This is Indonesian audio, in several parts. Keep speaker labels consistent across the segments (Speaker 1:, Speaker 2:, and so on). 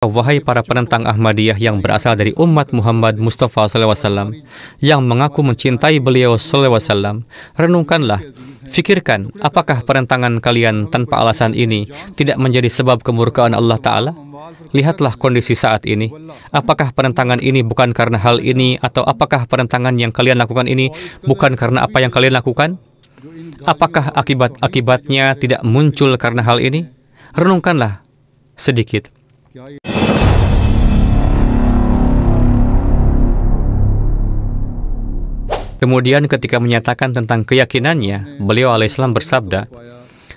Speaker 1: Wahai para penentang Ahmadiyah yang berasal dari umat Muhammad Mustafa SAW, yang mengaku mencintai beliau SAW, renungkanlah, fikirkan, apakah penentangan kalian tanpa alasan ini tidak menjadi sebab kemurkaan Allah Ta'ala? Lihatlah kondisi saat ini. Apakah penentangan ini bukan karena hal ini, atau apakah penentangan yang kalian lakukan ini bukan karena apa yang kalian lakukan? Apakah akibat-akibatnya tidak muncul karena hal ini? Renungkanlah sedikit. Kemudian ketika menyatakan tentang keyakinannya, beliau alaihissalam bersabda,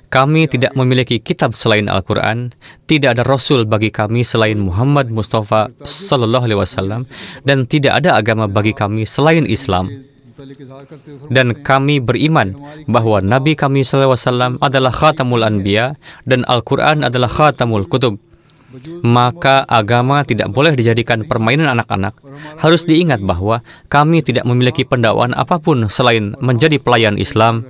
Speaker 1: kami tidak memiliki kitab selain Al-Quran, tidak ada Rasul bagi kami selain Muhammad Mustafa Sallallahu Alaihi Wasallam, dan tidak ada agama bagi kami selain Islam. Dan kami beriman bahwa Nabi kami Sallallahu Alaihi Wasallam adalah Khatamul Anbiya dan Al-Quran adalah Khatamul Kutub. Maka agama tidak boleh dijadikan permainan anak-anak. Harus diingat bahwa kami tidak memiliki pendakwaan apapun selain menjadi pelayan Islam.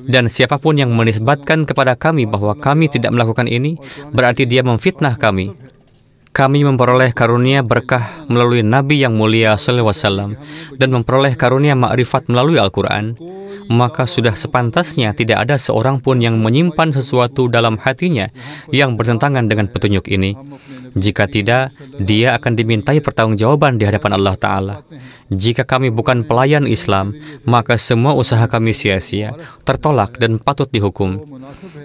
Speaker 1: Dan siapapun yang menisbatkan kepada kami bahwa kami tidak melakukan ini, berarti dia memfitnah kami. Kami memperoleh karunia berkah melalui Nabi yang mulia sallallahu alaihi wasallam dan memperoleh karunia ma'rifat melalui Al-Quran. Maka sudah sepantasnya tidak ada seorang pun yang menyimpan sesuatu dalam hatinya yang bertentangan dengan petunjuk ini. Jika tidak, dia akan dimintai pertanggungjawaban di hadapan Allah Ta'ala. Jika kami bukan pelayan Islam, maka semua usaha kami sia-sia, tertolak dan patut dihukum.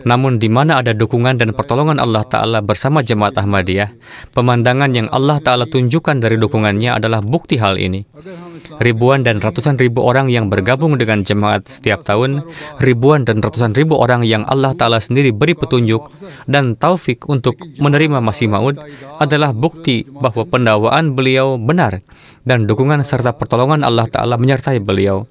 Speaker 1: Namun di mana ada dukungan dan pertolongan Allah Ta'ala bersama jemaat Ahmadiyah, pemandangan yang Allah Ta'ala tunjukkan dari dukungannya adalah bukti hal ini. Ribuan dan ratusan ribu orang yang bergabung dengan jemaat setiap tahun, ribuan dan ratusan ribu orang yang Allah Ta'ala sendiri beri petunjuk dan taufik untuk menerima Masih Maud adalah bukti bahwa pendakwaan beliau benar dan dukungan serta pertolongan Allah Ta'ala menyertai beliau.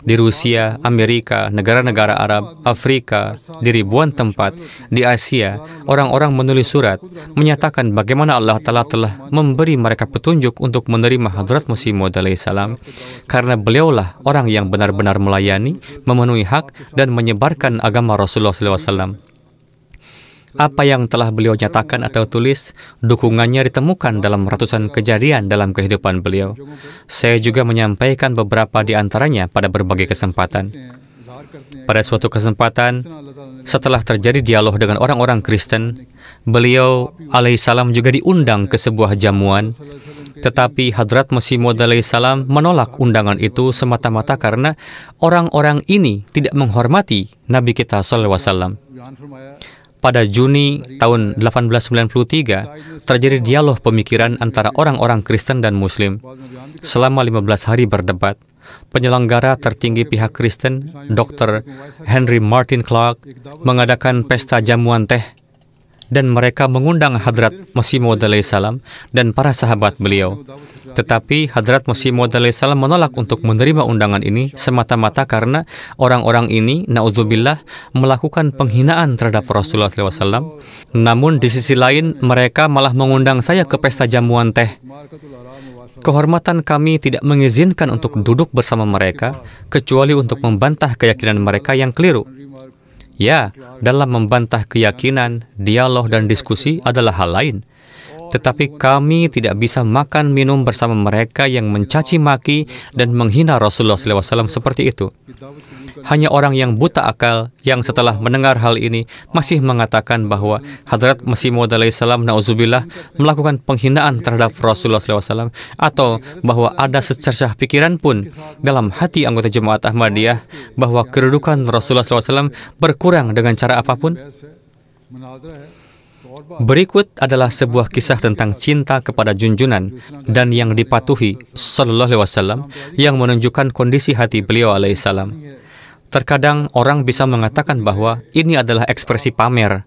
Speaker 1: Di Rusia, Amerika, negara-negara Arab, Afrika, di ribuan tempat, di Asia, orang-orang menulis surat, menyatakan bagaimana Allah Ta'ala telah memberi mereka petunjuk untuk menerima Hadrat Masih Maud alaihissalam, karena beliaulah orang yang benar-benar melayani, memenuhi hak, dan menyebarkan agama Rasulullah SAW. Apa yang telah beliau nyatakan atau tulis, dukungannya ditemukan dalam ratusan kejadian dalam kehidupan beliau. Saya juga menyampaikan beberapa di antaranya pada berbagai kesempatan. Pada suatu kesempatan, setelah terjadi dialog dengan orang-orang Kristen, beliau alaihissalam juga diundang ke sebuah jamuan, tetapi Hadrat Masih Maud alaihissalam menolak undangan itu semata-mata karena orang-orang ini tidak menghormati Nabi kita sallallahu alaihi wasallam. Pada Juni tahun 1893, terjadi dialog pemikiran antara orang-orang Kristen dan Muslim. Selama 15 hari berdebat, penyelenggara tertinggi pihak Kristen, Dr. Henry Martin Clark, mengadakan pesta jamuan teh, dan mereka mengundang Hadrat Masih Maud alaihissalam dan para sahabat beliau. Tetapi Hadrat Masih Maud alaihissalam menolak untuk menerima undangan ini semata-mata karena orang-orang ini, na'udzubillah, melakukan penghinaan terhadap Rasulullah SAW. Namun di sisi lain, mereka malah mengundang saya ke pesta jamuan teh. Kehormatan kami tidak mengizinkan untuk duduk bersama mereka, kecuali untuk membantah keyakinan mereka yang keliru. Ya, dalam membantah keyakinan, dialog dan diskusi adalah hal lain. Tetapi kami tidak bisa makan minum bersama mereka yang mencaci maki dan menghina Rasulullah SAW seperti itu. Hanya orang yang buta akal yang setelah mendengar hal ini masih mengatakan bahwa Hadrat Masih Maud alaihissalam na'udzubillah melakukan penghinaan terhadap Rasulullah SAW, atau bahwa ada secercah pikiran pun dalam hati anggota jemaat Ahmadiyah bahwa kedudukan Rasulullah SAW berkurang dengan cara apapun. Berikut adalah sebuah kisah tentang cinta kepada junjunan dan yang dipatuhi sallallahu alaihi wasallam yang menunjukkan kondisi hati beliau alaihissalam. Terkadang orang bisa mengatakan bahwa ini adalah ekspresi pamer.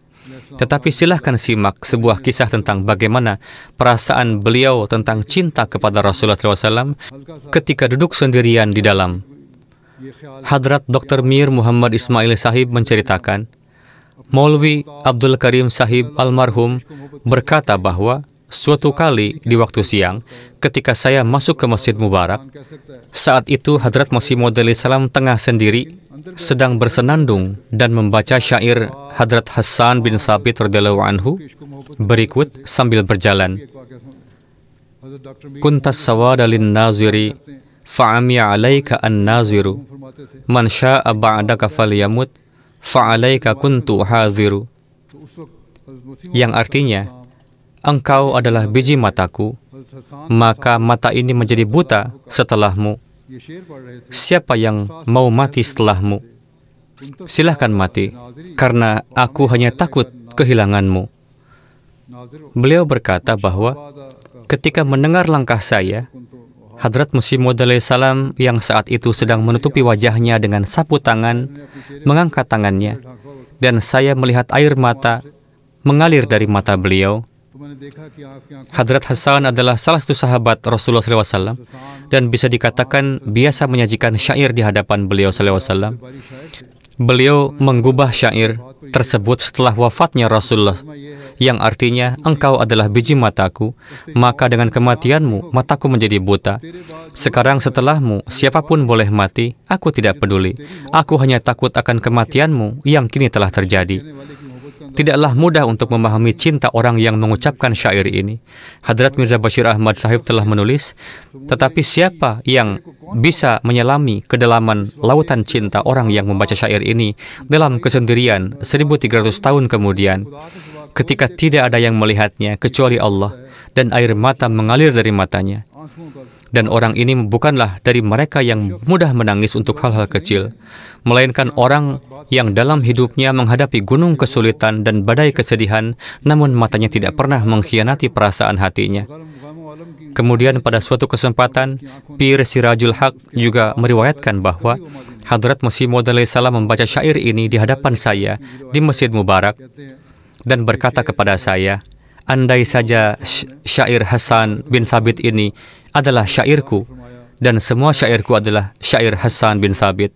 Speaker 1: Tetapi silahkan simak sebuah kisah tentang bagaimana perasaan beliau tentang cinta kepada Rasulullah SAW ketika duduk sendirian di dalam. Hadrat Dr. Mir Muhammad Ismail Sahib menceritakan, Maulwi Abdul Karim Sahib almarhum berkata bahwa Suatu kali di waktu siang, ketika saya masuk ke Masjid Mubarak, saat itu Hadrat Masih Maud salam tengah sendiri, sedang bersenandung dan membaca syair Hadrat Hassan bin Thabit radhiyallahu anhu berikut sambil berjalan. Kuntas sawada lin naziri fa'ami alaika an-naziru man sya'a ba'daka falyamut fa'alaika kuntu hadhiru. Yang artinya, engkau adalah biji mataku, maka mata ini menjadi buta setelahmu. Siapa yang mau mati setelahmu? Silahkan mati, karena aku hanya takut kehilanganmu. Beliau berkata bahwa ketika mendengar langkah saya, Hadrat Masih Maud salam yang saat itu sedang menutupi wajahnya dengan sapu tangan, mengangkat tangannya, dan saya melihat air mata mengalir dari mata beliau. Hadrat Hassan adalah salah satu sahabat Rasulullah SAW dan bisa dikatakan biasa menyajikan syair di hadapan beliau SAW. Beliau menggubah syair tersebut setelah wafatnya Rasulullah, yang artinya, engkau adalah biji mataku, maka dengan kematianmu, mataku menjadi buta. Sekarang setelahmu, siapapun boleh mati, aku tidak peduli. Aku hanya takut akan kematianmu yang kini telah terjadi. Tidaklah mudah untuk memahami cinta orang yang mengucapkan syair ini. Hadrat Mirza Bashir Ahmad Sahib telah menulis, tetapi siapa yang bisa menyelami kedalaman lautan cinta orang yang membaca syair ini dalam kesendirian 1300 tahun kemudian, ketika tidak ada yang melihatnya kecuali Allah, dan air mata mengalir dari matanya. Dan orang ini bukanlah dari mereka yang mudah menangis untuk hal-hal kecil, melainkan orang yang dalam hidupnya menghadapi gunung kesulitan dan badai kesedihan, namun matanya tidak pernah mengkhianati perasaan hatinya. Kemudian pada suatu kesempatan, Pir Sirajul Haq juga meriwayatkan bahwa Hadrat Masih Maud salam membaca syair ini di hadapan saya di Masjid Mubarak dan berkata kepada saya, andai saja syair Hassan bin Thabit ini adalah syairku, dan semua syairku adalah syair Hassan bin Thabit.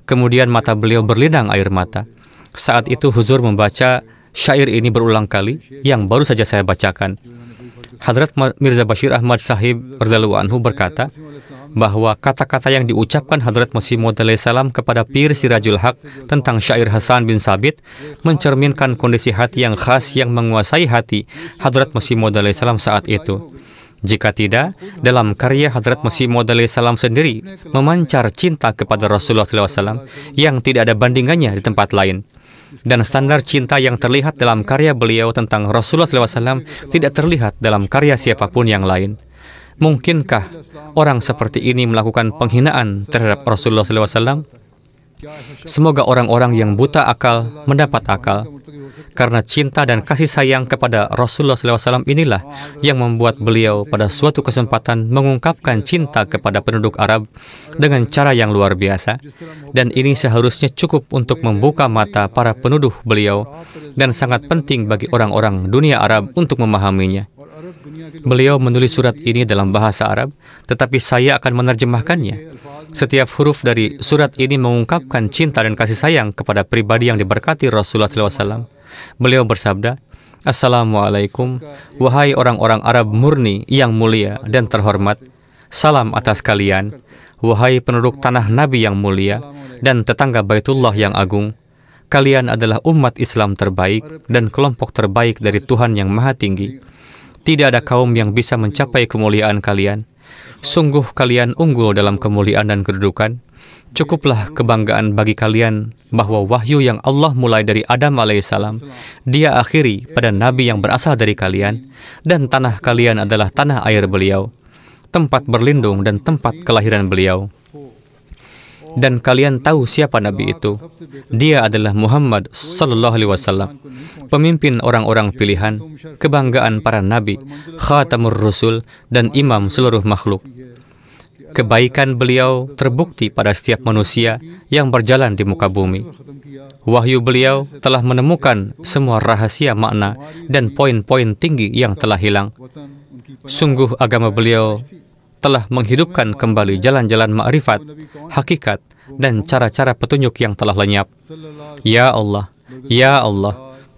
Speaker 1: Kemudian mata beliau berlinang air mata. Saat itu Huzur membaca syair ini berulang kali, yang baru saja saya bacakan. Hadrat Mirza Bashir Ahmad Sahib radhiyallahu anhu berkata bahwa kata-kata yang diucapkan Hadrat Masih Maud salam kepada Pir Sirajul Haq tentang syair Hassan bin Thabit mencerminkan kondisi hati yang khas yang menguasai hati Hadrat Masih Maud salam saat itu. Jika tidak, dalam karya Hadrat Masih Maud salam sendiri memancar cinta kepada Rasulullah SAW yang tidak ada bandingannya di tempat lain. Dan standar cinta yang terlihat dalam karya beliau tentang Rasulullah SAW tidak terlihat dalam karya siapapun yang lain. Mungkinkah orang seperti ini melakukan penghinaan terhadap Rasulullah SAW? Semoga orang-orang yang buta akal mendapat akal. Karena cinta dan kasih sayang kepada Rasulullah SAW inilah yang membuat beliau pada suatu kesempatan mengungkapkan cinta kepada penduduk Arab dengan cara yang luar biasa. Dan ini seharusnya cukup untuk membuka mata para penuduh beliau dan sangat penting bagi orang-orang dunia Arab untuk memahaminya. Beliau menulis surat ini dalam bahasa Arab, tetapi saya akan menerjemahkannya. Setiap huruf dari surat ini mengungkapkan cinta dan kasih sayang kepada pribadi yang diberkati Rasulullah SAW. Beliau bersabda, Assalamualaikum, wahai orang-orang Arab murni yang mulia dan terhormat. Salam atas kalian, wahai penduduk tanah Nabi yang mulia dan tetangga Baitullah yang agung. Kalian adalah umat Islam terbaik dan kelompok terbaik dari Tuhan yang Maha Tinggi. Tidak ada kaum yang bisa mencapai kemuliaan kalian. Sungguh kalian unggul dalam kemuliaan dan kedudukan. Cukuplah kebanggaan bagi kalian bahwa wahyu yang Allah mulai dari Adam alaihissalam, Dia akhiri pada Nabi yang berasal dari kalian, dan tanah kalian adalah tanah air beliau, tempat berlindung dan tempat kelahiran beliau. Dan kalian tahu siapa Nabi itu. Dia adalah Muhammad sallallahu alaihi wasallam, pemimpin orang-orang pilihan, kebanggaan para nabi, khatamur rusul, dan imam seluruh makhluk. Kebaikan beliau terbukti pada setiap manusia yang berjalan di muka bumi. Wahyu beliau telah menemukan semua rahasia makna dan poin-poin tinggi yang telah hilang. Sungguh agama beliau telah menghidupkan kembali jalan-jalan ma'rifat, hakikat, dan cara-cara petunjuk yang telah lenyap. Ya Allah,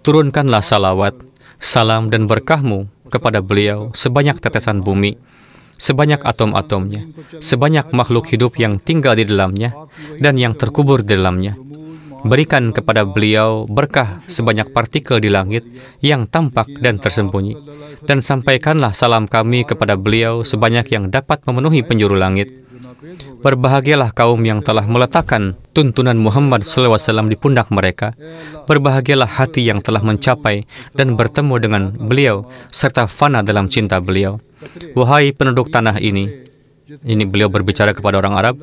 Speaker 1: turunkanlah salawat, salam dan berkahmu kepada beliau sebanyak tetesan bumi, sebanyak atom-atomnya, sebanyak makhluk hidup yang tinggal di dalamnya dan yang terkubur di dalamnya. Berikan kepada beliau berkah sebanyak partikel di langit yang tampak dan tersembunyi. Dan sampaikanlah salam kami kepada beliau sebanyak yang dapat memenuhi penjuru langit. Berbahagialah kaum yang telah meletakkan tuntunan Muhammad SAW di pundak mereka. Berbahagialah hati yang telah mencapai dan bertemu dengan beliau serta fana dalam cinta beliau. Wahai penduduk tanah ini beliau berbicara kepada orang Arab,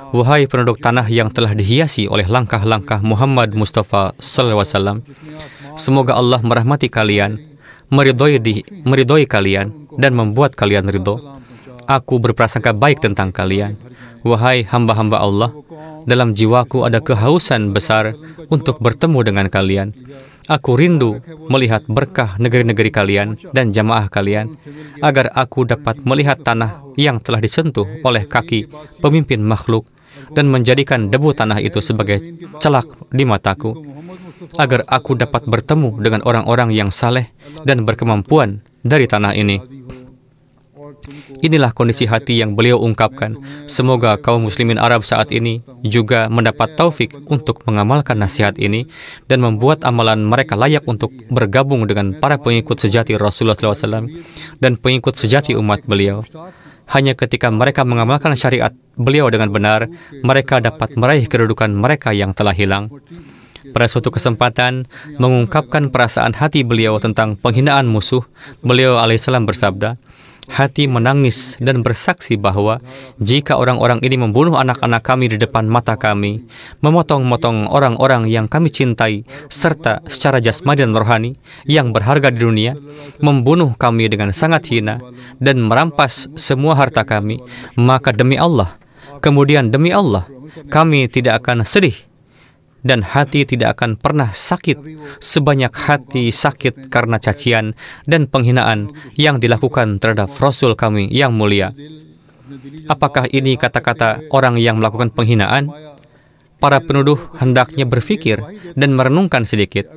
Speaker 1: wahai penduduk tanah yang telah dihiasi oleh langkah-langkah Muhammad Mustafa SAW, semoga Allah merahmati kalian, meridhoi kalian, dan membuat kalian ridho. Aku berprasangka baik tentang kalian. Wahai hamba-hamba Allah, dalam jiwaku ada kehausan besar untuk bertemu dengan kalian. Aku rindu melihat berkah negeri-negeri kalian dan jamaah kalian, agar aku dapat melihat tanah yang telah disentuh oleh kaki pemimpin makhluk dan menjadikan debu tanah itu sebagai celak di mataku, agar aku dapat bertemu dengan orang-orang yang saleh dan berkemampuan dari tanah ini. Inilah kondisi hati yang beliau ungkapkan. Semoga kaum muslimin Arab saat ini juga mendapat taufik untuk mengamalkan nasihat ini dan membuat amalan mereka layak untuk bergabung dengan para pengikut sejati Rasulullah SAW dan pengikut sejati umat beliau. Hanya ketika mereka mengamalkan syariat beliau dengan benar, mereka dapat meraih kedudukan mereka yang telah hilang. Pada suatu kesempatan, mengungkapkan perasaan hati beliau tentang penghinaan musuh, beliau alaihissalam bersabda, hati menangis dan bersaksi bahwa jika orang-orang ini membunuh anak-anak kami di depan mata kami, memotong-motong orang-orang yang kami cintai, serta secara jasmani dan rohani yang berharga di dunia, membunuh kami dengan sangat hina, dan merampas semua harta kami, maka demi Allah, kemudian demi Allah, kami tidak akan sedih, dan hati tidak akan pernah sakit sebanyak hati sakit karena cacian dan penghinaan yang dilakukan terhadap Rasul kami yang mulia. Apakah ini kata-kata orang yang melakukan penghinaan? Para penuduh hendaknya berpikir dan merenungkan sedikit.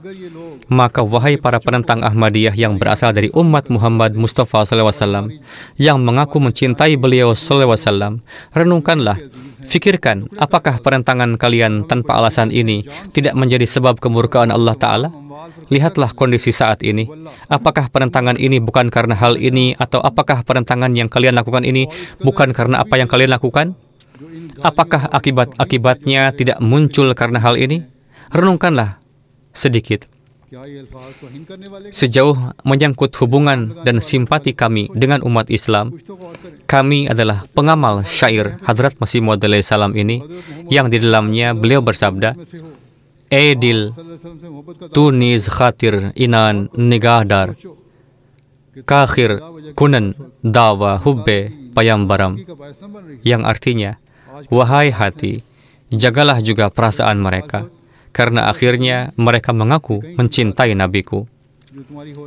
Speaker 1: Maka wahai para penentang Ahmadiyah yang berasal dari umat Muhammad Mustafa SAW, yang mengaku mencintai beliau SAW, renungkanlah. Fikirkan, apakah perentangan kalian tanpa alasan ini tidak menjadi sebab kemurkaan Allah Ta'ala? Lihatlah kondisi saat ini. Apakah perentangan ini bukan karena hal ini, atau apakah perentangan yang kalian lakukan ini bukan karena apa yang kalian lakukan? Apakah akibat-akibatnya tidak muncul karena hal ini? Renungkanlah sedikit. Sejauh menyangkut hubungan dan simpati kami dengan umat Islam, kami adalah pengamal syair Hadrat Masih Maud alaihi salam ini, yang di dalamnya beliau bersabda, "Dil, tu niz khatir inan nigahdar, kakhir kunan dawa hubbe payambaram," yang artinya, wahai hati, jagalah juga perasaan mereka, karena akhirnya mereka mengaku mencintai nabiku.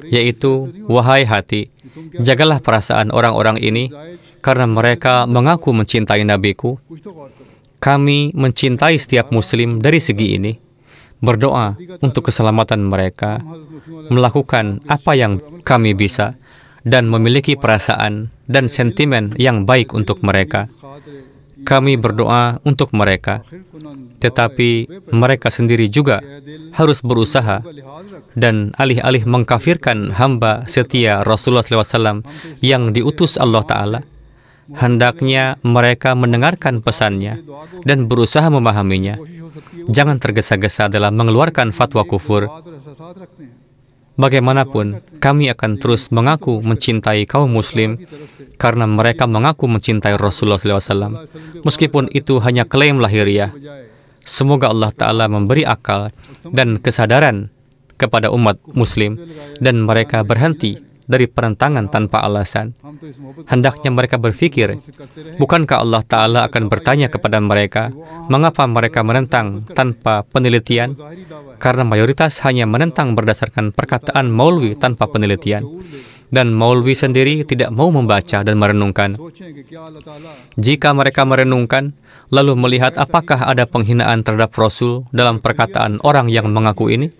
Speaker 1: Yaitu, wahai hati, jagalah perasaan orang-orang ini, karena mereka mengaku mencintai nabiku. Kami mencintai setiap muslim dari segi ini, berdoa untuk keselamatan mereka, melakukan apa yang kami bisa, dan memiliki perasaan dan sentimen yang baik untuk mereka. Kami berdoa untuk mereka, tetapi mereka sendiri juga harus berusaha dan alih-alih mengkafirkan hamba setia Rasulullah SAW yang diutus Allah Ta'ala, hendaknya mereka mendengarkan pesannya dan berusaha memahaminya. Jangan tergesa-gesa dalam mengeluarkan fatwa kufur. Bagaimanapun, kami akan terus mengaku mencintai kaum muslim karena mereka mengaku mencintai Rasulullah SAW, meskipun itu hanya klaim lahiriah. Semoga Allah Ta'ala memberi akal dan kesadaran kepada umat muslim dan mereka berhenti dari perentangan tanpa alasan. Hendaknya mereka berpikir, bukankah Allah Ta'ala akan bertanya kepada mereka, mengapa mereka menentang tanpa penelitian? Karena mayoritas hanya menentang berdasarkan perkataan maulwi tanpa penelitian. Dan maulwi sendiri tidak mau membaca dan merenungkan. Jika mereka merenungkan, lalu melihat apakah ada penghinaan terhadap Rasul dalam perkataan orang yang mengaku ini,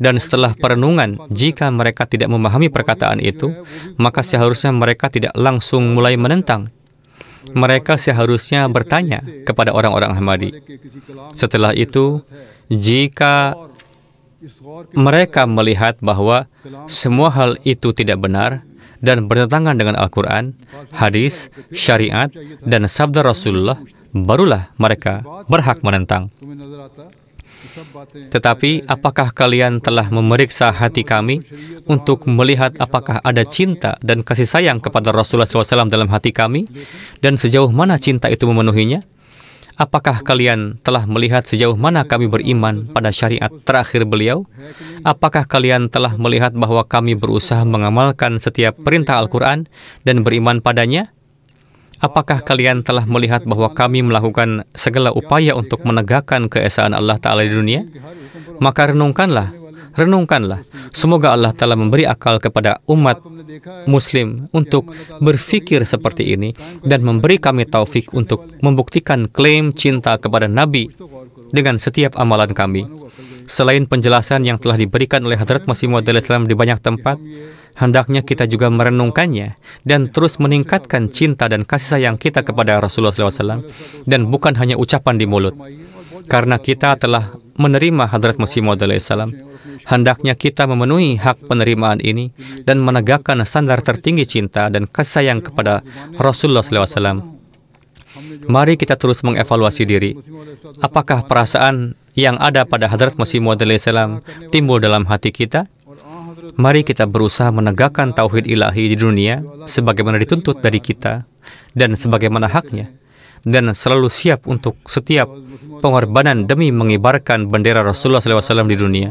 Speaker 1: Dan setelah perenungan, jika mereka tidak memahami perkataan itu, maka seharusnya mereka tidak langsung mulai menentang. Mereka seharusnya bertanya kepada orang-orang Ahmadi. Setelah itu, jika mereka melihat bahwa semua hal itu tidak benar dan bertentangan dengan Al-Quran, hadis, syariat, dan sabda Rasulullah, barulah mereka berhak menentang. Tetapi apakah kalian telah memeriksa hati kami untuk melihat apakah ada cinta dan kasih sayang kepada Rasulullah SAW dalam hati kami, dan sejauh mana cinta itu memenuhinya? Apakah kalian telah melihat sejauh mana kami beriman pada syariat terakhir beliau? Apakah kalian telah melihat bahwa kami berusaha mengamalkan setiap perintah Al-Quran dan beriman padanya? Apakah kalian telah melihat bahwa kami melakukan segala upaya untuk menegakkan keesaan Allah Ta'ala di dunia? Maka renungkanlah. Semoga Allah Ta'ala memberi akal kepada umat Muslim untuk berpikir seperti ini dan memberi kami taufik untuk membuktikan klaim cinta kepada Nabi dengan setiap amalan kami. Selain penjelasan yang telah diberikan oleh Hadrat Masih Maud Islam di banyak tempat, hendaknya kita juga merenungkannya dan terus meningkatkan cinta dan kasih sayang kita kepada Rasulullah SAW, dan bukan hanya ucapan di mulut. Karena kita telah menerima Hadrat Masih Maud Islam, hendaknya kita memenuhi hak penerimaan ini dan menegakkan standar tertinggi cinta dan kasih sayang kepada Rasulullah SAW. Mari kita terus mengevaluasi diri. Apakah perasaan yang ada pada Hadrat Masih Maud Islam timbul dalam hati kita? Mari kita berusaha menegakkan tauhid ilahi di dunia sebagaimana dituntut dari kita dan sebagaimana haknya, dan selalu siap untuk setiap pengorbanan demi mengibarkan bendera Rasulullah SAW di dunia.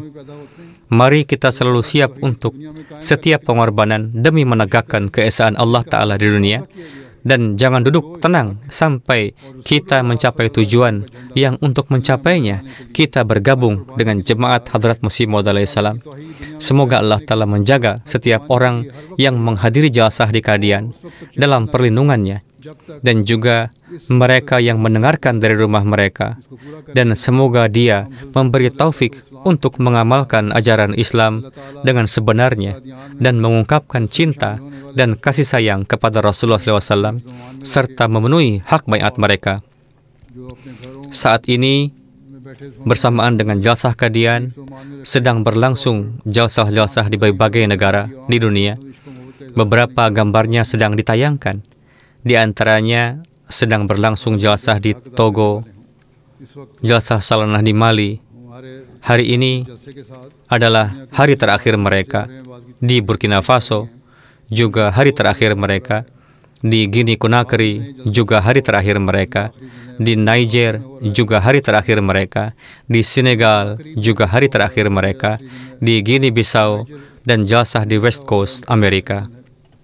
Speaker 1: Mari kita selalu siap untuk setiap pengorbanan demi menegakkan keesaan Allah Ta'ala di dunia, dan jangan duduk tenang sampai kita mencapai tujuan yang untuk mencapainya kita bergabung dengan jemaat Hadrat Masih Maud Islam. Semoga Allah Ta'ala menjaga setiap orang yang menghadiri jalsah di Qadian dalam perlindungannya, dan juga mereka yang mendengarkan dari rumah mereka, dan semoga Dia memberi taufik untuk mengamalkan ajaran Islam dengan sebenarnya dan mengungkapkan cinta dan kasih sayang kepada Rasulullah SAW serta memenuhi hak baiat mereka. Saat ini bersamaan dengan jalsah Qadian sedang berlangsung jalsah-jalsah di berbagai negara di dunia. Beberapa gambarnya sedang ditayangkan. Di antaranya sedang berlangsung jalsah di Togo, jalsah Salanah di Mali. Hari ini adalah hari terakhir mereka. Di Burkina Faso juga hari terakhir mereka. Di Guinea Conakry juga hari terakhir mereka. Di Niger juga hari terakhir mereka. Di Senegal juga hari terakhir mereka. Di Guinea Bissau dan jalsah di West Coast Amerika.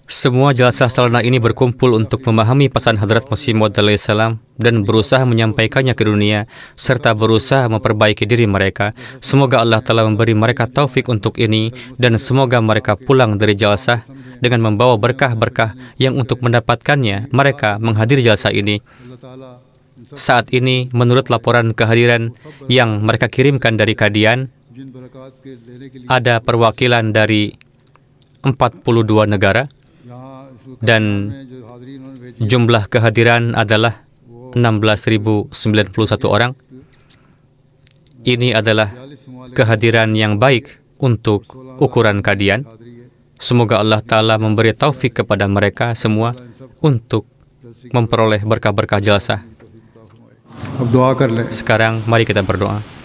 Speaker 1: Semua jalsah Salanah ini berkumpul untuk memahami pesan Hadrat Masih Maud Islam dan berusaha menyampaikannya ke dunia serta berusaha memperbaiki diri mereka. Semoga Allah telah memberi mereka taufik untuk ini, dan semoga mereka pulang dari jalsah dengan membawa berkah-berkah yang untuk mendapatkannya mereka menghadiri jalsah ini. Saat ini, menurut laporan kehadiran yang mereka kirimkan dari Qadian, ada perwakilan dari 42 negara, dan jumlah kehadiran adalah 16.091 orang. Ini adalah kehadiran yang baik untuk ukuran Qadian. Semoga Allah Ta'ala memberi taufik kepada mereka semua untuk memperoleh berkah-berkah jalsah. Sekarang mari kita berdoa.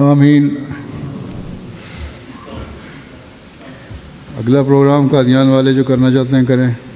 Speaker 2: आमीन। अगला प्रोग्राम कादियान वाले जो करना चाहते हैं करें।